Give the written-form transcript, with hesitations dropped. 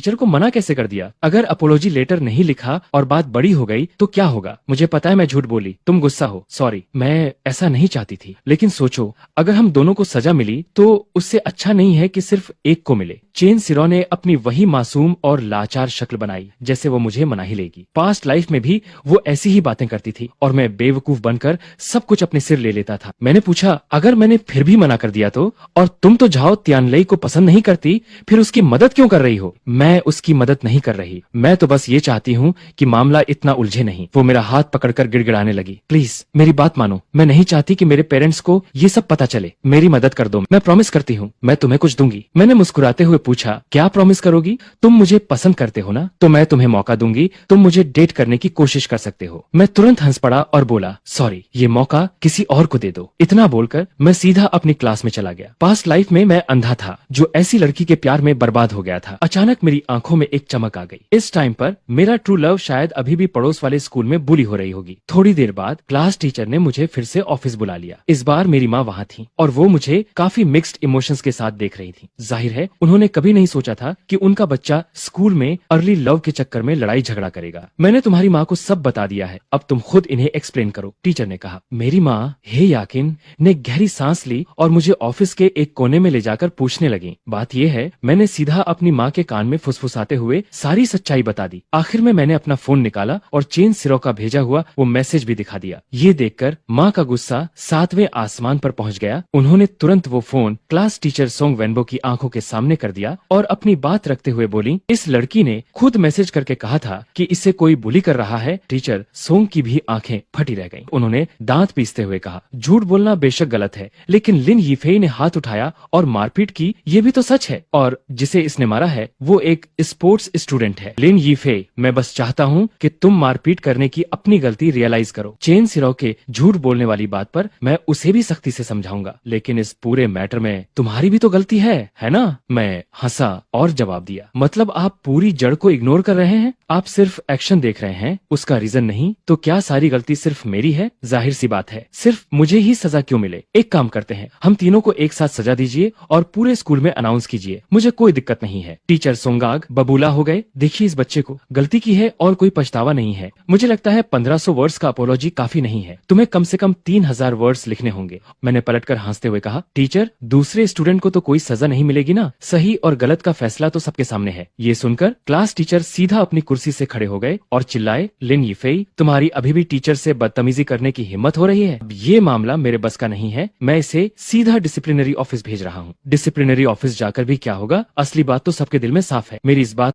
Teacher को मना कैसे कर दिया? अगर अपोलॉजी लेटर नहीं लिखा और बात बड़ी हो गई तो क्या होगा? मुझे पता है मैं झूठ बोली, तुम गुस्सा हो, सॉरी, मैं ऐसा नहीं चाहती थी। लेकिन सोचो, अगर हम दोनों को सजा मिली तो उससे अच्छा नहीं है कि सिर्फ एक को मिले। चेन सिरो ने अपनी वही मासूम और लाचार शक्ल बनाई जैसे वो मुझे मना ही लेगी। पास्ट लाइफ में भी वो ऐसी ही बातें करती थी और मैं बेवकूफ बनकर सब कुछ अपने सिर ले लेता था। मैंने पूछा, अगर मैंने फिर भी मना कर दिया तो? और तुम तो झाओ तियानलई को पसंद नहीं करती, फिर उसकी मदद क्यों कर रही हो? मैं उसकी मदद नहीं कर रही, मैं तो बस ये चाहती हूँ कि मामला इतना उलझे नहीं। वो मेरा हाथ पकड़कर गिड़गिड़ाने लगी। प्लीज मेरी बात मानो, मैं नहीं चाहती कि मेरे पेरेंट्स को ये सब पता चले। मेरी मदद कर दो, मैं प्रॉमिस करती हूँ, मैं तुम्हें कुछ दूंगी। मैंने मुस्कुराते हुए पूछा, क्या प्रॉमिस करोगी? तुम मुझे पसंद करते हो ना, तो मैं तुम्हें मौका दूंगी, तुम मुझे डेट करने की कोशिश कर सकते हो। मैं तुरंत हंस पड़ा और बोला, सॉरी, ये मौका किसी और को दे दो। इतना बोलकर मैं सीधा अपनी क्लास में चला गया। पास्ट लाइफ में मैं अंधा था जो ऐसी लड़की के प्यार में बर्बाद हो गया था। अचानक मेरी आंखों में एक चमक आ गई। इस टाइम पर मेरा ट्रू लव शायद अभी भी पड़ोस वाले स्कूल में बुली हो रही होगी। थोड़ी देर बाद क्लास टीचर ने मुझे फिर से ऑफिस बुला लिया। इस बार मेरी माँ वहाँ थी और वो मुझे काफी मिक्स्ड इमोशंस के साथ देख रही थी। जाहिर है उन्होंने कभी नहीं सोचा था कि उनका बच्चा स्कूल में अर्ली लव के चक्कर में लड़ाई झगड़ा करेगा। मैंने तुम्हारी माँ को सब बता दिया है, अब तुम खुद इन्हें एक्सप्लेन करो, टीचर ने कहा। मेरी माँ हे याकिन ने गहरी सांस ली और मुझे ऑफिस के एक कोने में ले जाकर पूछने लगी। बात यह है, मैंने सीधा अपनी माँ के कान में फुसफुसाते हुए सारी सच्चाई बता दी। आखिर में मैंने अपना फोन निकाला और चेन सिरो का भेजा हुआ वो मैसेज भी दिखा दिया। ये देखकर माँ का गुस्सा 7वें आसमान पर पहुंच गया। उन्होंने तुरंत वो फोन क्लास टीचर सोंग वेनबो की आंखों के सामने कर दिया और अपनी बात रखते हुए बोली, इस लड़की ने खुद मैसेज करके कहा था कि इसे कोई बुली कर रहा है। टीचर सोंग की भी आंखें फटी रह गईं। उन्होंने दांत पीसते हुए कहा, झूठ बोलना बेशक गलत है, लेकिन लिन यीफेई ने हाथ उठाया और मारपीट की, ये भी तो सच है। और जिसे इसने मारा है वो एक स्पोर्ट्स स्टूडेंट है। लिन यीफेई, मैं बस चाहता हूँ कि तुम मारपीट करने की अपनी गलती रियलाइज करो। चेन सिरो के झूठ बोलने वाली बात पर मैं उसे भी सख्ती से समझाऊंगा, लेकिन इस पूरे मैटर में तुम्हारी भी तो गलती है ना? मैं हंसा और जवाब दिया, मतलब आप पूरी जड़ को इग्नोर कर रहे हैं? आप सिर्फ एक्शन देख रहे हैं, उसका रीजन नहीं? तो क्या सारी गलती सिर्फ मेरी है? जाहिर सी बात है, सिर्फ मुझे ही सजा क्यों मिले? एक काम करते हैं, हम तीनों को एक साथ सजा दीजिए और पूरे स्कूल में अनाउंस कीजिए, मुझे कोई दिक्कत नहीं है। टीचर सोंगाग बबूला हो गए। देखिए, इस बच्चे को गलती की है और कोई पछतावा नहीं है। मुझे लगता है 1500 वर्ड्स का अपोलॉजी काफी नहीं है, तुम्हें कम से कम 3000 वर्ड्स लिखने होंगे। मैंने पलटकर हंसते हुए कहा, टीचर, दूसरे स्टूडेंट को तो कोई सजा नहीं मिलेगी ना? सही और गलत का फैसला तो सबके सामने है। ये सुनकर क्लास टीचर सीधा अपनी कुर्सी से खड़े हो गए और चिल्लाए, लिन यीफेई, तुम्हारी अभी भी टीचर से बदतमीजी करने की हिम्मत हो रही है? अब ये मामला मेरे बस का नहीं है, मैं इसे सीधा डिसिप्लिनरी ऑफिस भेज रहा हूँ। डिसिप्लिनरी ऑफिस जाकर भी क्या होगा? असली बात तो सबके दिल में साफ है। मेरी इस बात